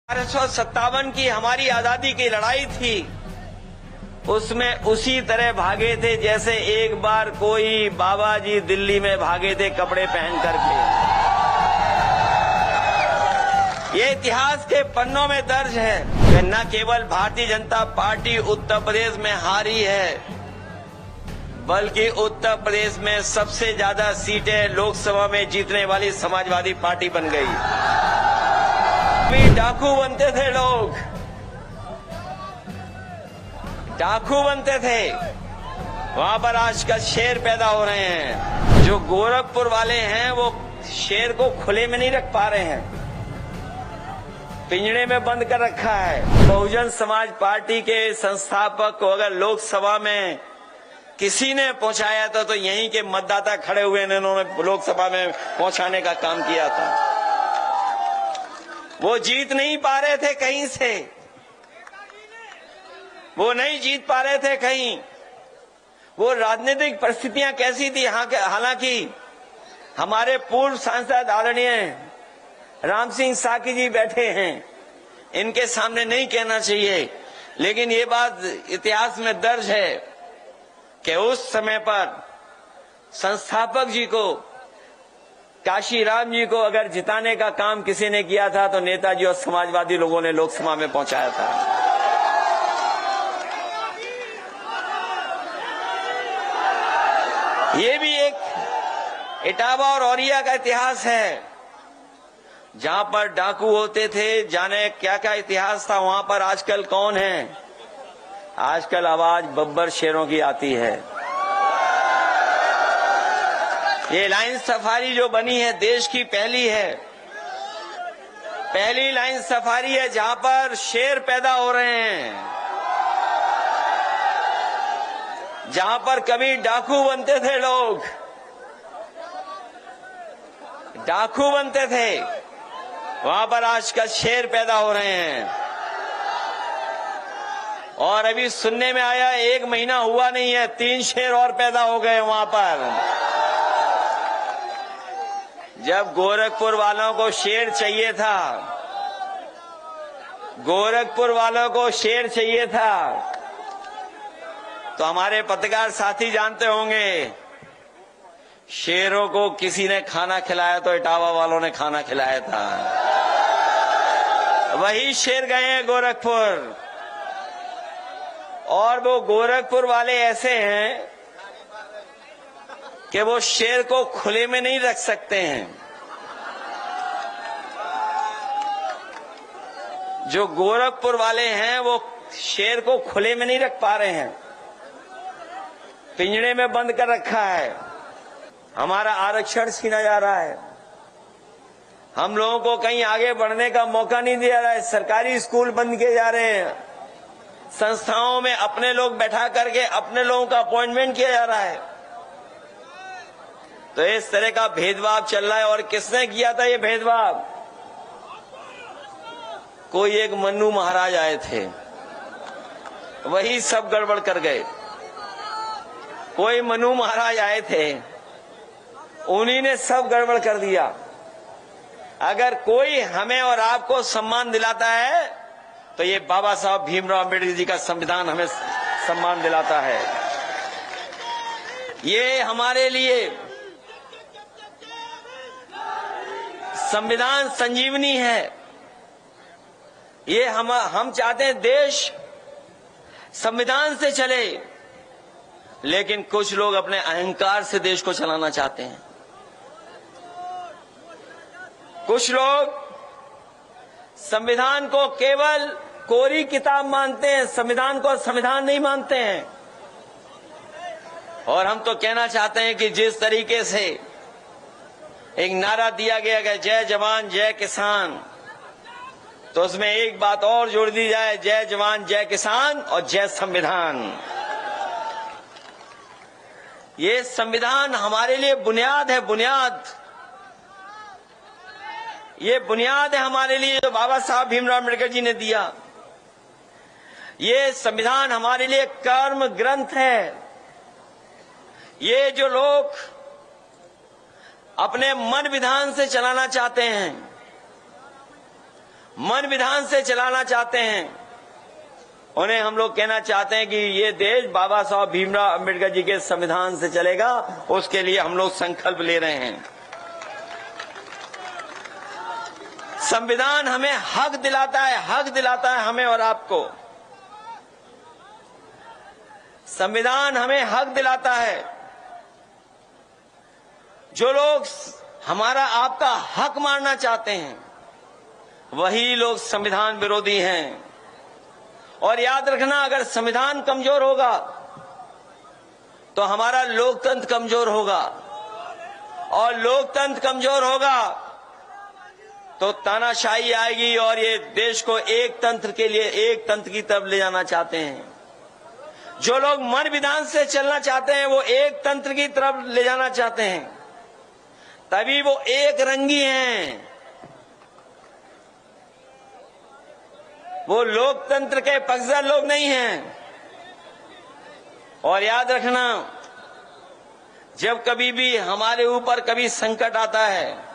1857 की हमारी आजादी की लड़ाई थी, उसमें उसी तरह भागे थे जैसे एक बार कोई बाबा जी दिल्ली में भागे थे कपड़े पहन करके। ये इतिहास के पन्नों में दर्ज है कि न केवल भारतीय जनता पार्टी उत्तर प्रदेश में हारी है, बल्कि उत्तर प्रदेश में सबसे ज्यादा सीटें लोकसभा में जीतने वाली समाजवादी पार्टी बन गई। डाकू बनते थे लोग, डाकू बनते थे, वहां पर आजकल शेर पैदा हो रहे हैं। जो गोरखपुर वाले हैं वो शेर को खुले में नहीं रख पा रहे हैं, पिंजड़े में बंद कर रखा है। बहुजन समाज पार्टी के संस्थापक को अगर लोकसभा में किसी ने पहुंचाया था तो यहीं के मतदाता खड़े हुए ने उन्होंने लोकसभा में पहुंचाने का काम किया था। वो जीत नहीं पा रहे थे कहीं से, वो नहीं जीत पा रहे थे कहीं। वो राजनीतिक परिस्थितियां कैसी थी, हालांकि हमारे पूर्व सांसद आदरणीय राम सिंह साकी जी बैठे हैं, इनके सामने नहीं कहना चाहिए, लेकिन ये बात इतिहास में दर्ज है कि उस समय पर संस्थापक जी को, काशीराम जी को अगर जिताने का काम किसी ने किया था तो नेताजी और समाजवादी लोगों ने लोकसभा में पहुंचाया था। ये भी एक इटावा और औरिया का इतिहास है, जहां पर डाकू होते थे, जाने क्या क्या इतिहास था वहां पर। आजकल कौन है? आजकल आवाज बब्बर शेरों की आती है। ये लाइन सफारी जो बनी है देश की पहली है, पहली लाइन सफारी है जहां पर शेर पैदा हो रहे हैं, जहां पर कभी डाकू बनते थे लोग, डाकू बनते थे, वहां पर आजकल शेर पैदा हो रहे हैं। और अभी सुनने में आया 1 महीना हुआ नहीं है, 3 शेर और पैदा हो गए वहां पर। जब गोरखपुर वालों को शेर चाहिए था, गोरखपुर वालों को शेर चाहिए था, तो हमारे पत्रकार साथी जानते होंगे, शेरों को किसी ने खाना खिलाया तो इटावा वालों ने खाना खिलाया था। वही शेर गए हैं गोरखपुर, और वो गोरखपुर वाले ऐसे हैं कि वो शेर को खुले में नहीं रख सकते हैं। जो गोरखपुर वाले हैं वो शेर को खुले में नहीं रख पा रहे हैं, पिंजड़े में बंद कर रखा है। हमारा आरक्षण छीना जा रहा है, हम लोगों को कहीं आगे बढ़ने का मौका नहीं दिया रहा है। सरकारी स्कूल बंद किए जा रहे हैं, संस्थाओं में अपने लोग बैठा करके अपने लोगों का अपॉइंटमेंट किया जा रहा है। तो इस तरह का भेदभाव चल रहा है। और किसने किया था ये भेदभाव? कोई एक मन्नू महाराज आए थे, वही सब गड़बड़ कर गए। कोई मन्नू महाराज आए थे, उन्हीं ने सब गड़बड़ कर दिया। अगर कोई हमें और आपको सम्मान दिलाता है तो ये बाबा साहब भीमराव अम्बेडकर जी का संविधान हमें सम्मान दिलाता है। ये हमारे लिए संविधान संजीवनी है। ये हम चाहते हैं देश संविधान से चले, लेकिन कुछ लोग अपने अहंकार से देश को चलाना चाहते हैं। कुछ लोग संविधान को केवल कोरी किताब मानते हैं, संविधान को संविधान नहीं मानते हैं। और हम तो कहना चाहते हैं कि जिस तरीके से एक नारा दिया गया कि जय जवान जय किसान, तो उसमें एक बात और जोड़ दी जाए, जय जवान जय किसान और जय संविधान। ये संविधान हमारे लिए बुनियाद है, बुनियाद। ये बुनियाद है हमारे लिए जो बाबा साहब भीमराव अम्बेडकर जी ने दिया। ये संविधान हमारे लिए कर्म ग्रंथ है। ये जो लोग अपने मन विधान से चलाना चाहते हैं, मन विधान से चलाना चाहते हैं, उन्हें हम लोग कहना चाहते हैं कि ये देश बाबा साहब भीमराव अंबेडकर जी के संविधान से चलेगा। उसके लिए हम लोग संकल्प ले रहे हैं। संविधान हमें हक दिलाता है हमें और आपको। संविधान हमें हक दिलाता है। जो लोग हमारा आपका हक मारना चाहते हैं वही लोग संविधान विरोधी हैं। और याद रखना, अगर संविधान कमजोर होगा तो हमारा लोकतंत्र कमजोर होगा, और लोकतंत्र कमजोर होगा तो तानाशाही आएगी, और ये देश को एक तंत्र के लिए, एक तंत्र की तरफ ले जाना चाहते हैं। जो लोग मन विधान से चलना चाहते हैं वो एक तंत्र की तरफ ले जाना चाहते हैं, तभी वो एक रंगी हैं। वो लोकतंत्र के पक्षधर लोग नहीं हैं। और याद रखना, जब कभी भी हमारे ऊपर कभी संकट आता है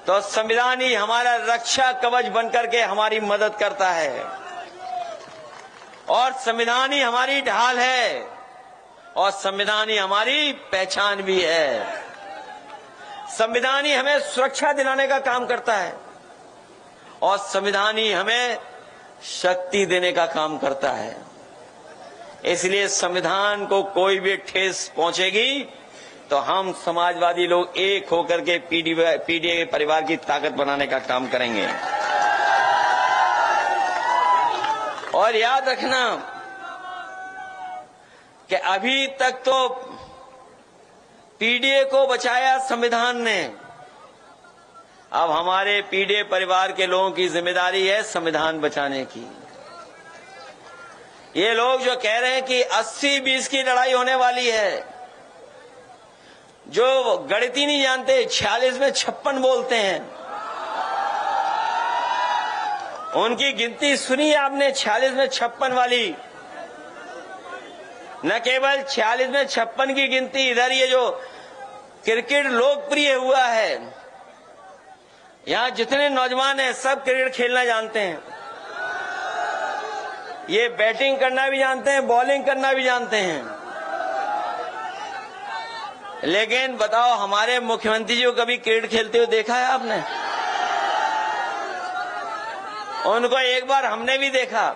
तो संविधान ही हमारा रक्षा कवच बनकर के हमारी मदद करता है, और संविधान ही हमारी ढाल है, और संविधान ही हमारी पहचान भी है। संविधान ही हमें सुरक्षा दिलाने का काम करता है, और संविधान ही हमें शक्ति देने का काम करता है। इसलिए संविधान को कोई भी ठेस पहुंचेगी तो हम समाजवादी लोग एक होकर के पीडीए परिवार की ताकत बनाने का काम करेंगे। और याद रखना कि अभी तक तो पीडीए को बचाया संविधान ने, अब हमारे पीडीए परिवार के लोगों की जिम्मेदारी है संविधान बचाने की। ये लोग जो कह रहे हैं कि 80-20 की लड़ाई होने वाली है, जो गणित ही नहीं जानते, 46 में 56 बोलते हैं। उनकी गिनती सुनी आपने, 46 में 56 वाली। न केवल 46 में 56 की गिनती, इधर ये जो क्रिकेट लोकप्रिय हुआ है, यहां जितने नौजवान हैं सब क्रिकेट खेलना जानते हैं। ये बैटिंग करना भी जानते हैं, बॉलिंग करना भी जानते हैं। लेकिन बताओ, हमारे मुख्यमंत्री जी को कभी क्रिकेट खेलते हुए देखा है आपने? उनको एक बार हमने भी देखा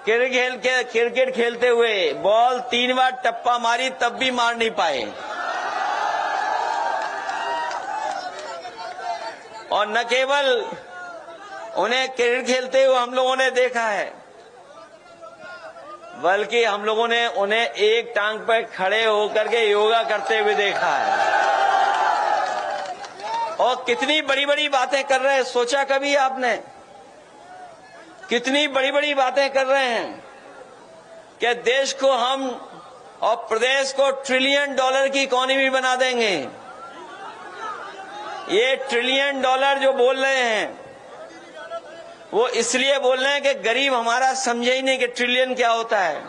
क्रिकेट खेलते हुए, बॉल 3 बार टप्पा मारी तब भी मार नहीं पाए। और न केवल उन्हें क्रिकेट खेलते हुए हम लोगों ने देखा है, बल्कि हम लोगों ने उन्हें एक टांग पर खड़े होकर के योगा करते हुए देखा है। और कितनी बड़ी बड़ी बातें कर रहे हैं, सोचा कभी आपने? कितनी बड़ी बड़ी बातें कर रहे हैं कि देश को हम और प्रदेश को $1 ट्रिलियन की इकोनॉमी बना देंगे। ये $1 ट्रिलियन जो बोल रहे हैं वो इसलिए बोल रहे हैं कि गरीब हमारा समझे ही नहीं कि ट्रिलियन क्या होता है।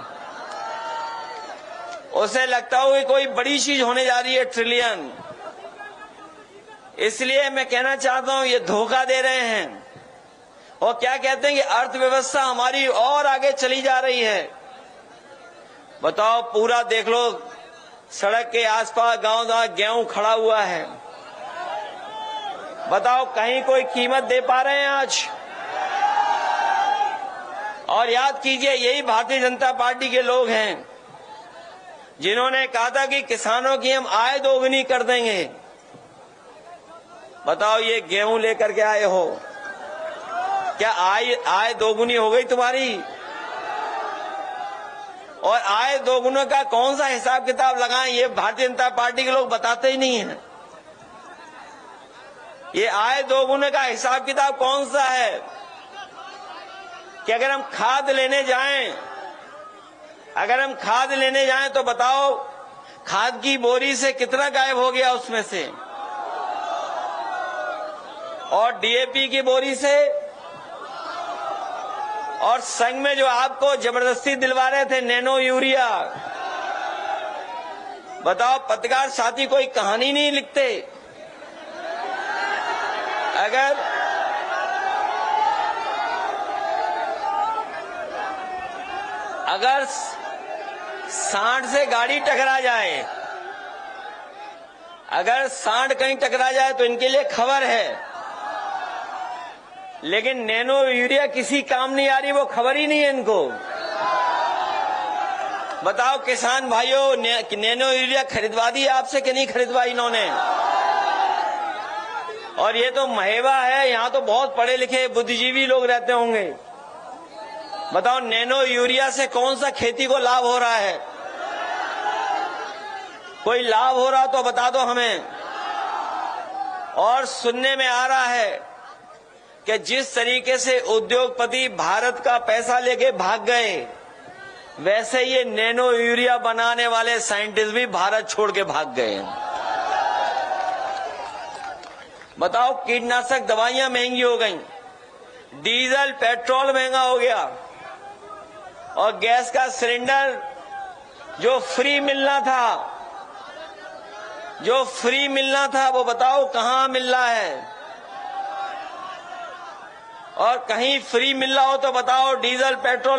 उसे लगता हो कि कोई बड़ी चीज होने जा रही है ट्रिलियन। इसलिए मैं कहना चाहता हूं, ये धोखा दे रहे हैं। और क्या कहते हैं कि अर्थव्यवस्था हमारी और आगे चली जा रही है। बताओ, पूरा देख लो, सड़क के आसपास गांव गेहूं खड़ा हुआ है। बताओ, कहीं कोई कीमत दे पा रहे हैं आज? और याद कीजिए, यही भारतीय जनता पार्टी के लोग हैं जिन्होंने कहा था कि किसानों की हम आय दोगुनी कर देंगे। बताओ, ये गेहूं लेकर के आए हो, क्या आय दोगुनी हो गई तुम्हारी? और आय दोगुने का कौन सा हिसाब किताब लगाएं, ये भारतीय जनता पार्टी के लोग बताते ही नहीं हैं। ये आय दोगुने का हिसाब किताब कौन सा है कि अगर हम खाद लेने जाएं, तो बताओ, खाद की बोरी से कितना गायब हो गया उसमें से, और डीएपी की बोरी से, और संग में जो आपको जबरदस्ती दिलवा रहे थे नैनो यूरिया। बताओ, पत्रकार साथी कोई कहानी नहीं लिखते? अगर अगर सांड से गाड़ी टकरा जाए, अगर सांड कहीं टकरा जाए तो इनके लिए खबर है, लेकिन नैनो यूरिया किसी काम नहीं आ रही, वो खबर ही नहीं है इनको। बताओ किसान भाइयों, नैनो यूरिया खरीदवा दी आपसे कि नहीं खरीदवाई इन्होंने? और ये तो महेवा है, यहां तो बहुत पढ़े लिखे बुद्धिजीवी लोग रहते होंगे। बताओ नैनो यूरिया से कौन सा खेती को लाभ हो रहा है? कोई लाभ हो रहा तो बता दो हमें। और सुनने में आ रहा है कि जिस तरीके से उद्योगपति भारत का पैसा लेके भाग गए, वैसे ये नैनो यूरिया बनाने वाले साइंटिस्ट भी भारत छोड़ के भाग गए। बताओ कीटनाशक दवाइयां महंगी हो गई, डीजल पेट्रोल महंगा हो गया, और गैस का सिलेंडर जो फ्री मिलना था, वो बताओ कहां मिल रहा है? और कहीं फ्री मिल रहा हो तो बताओ डीजल पेट्रोल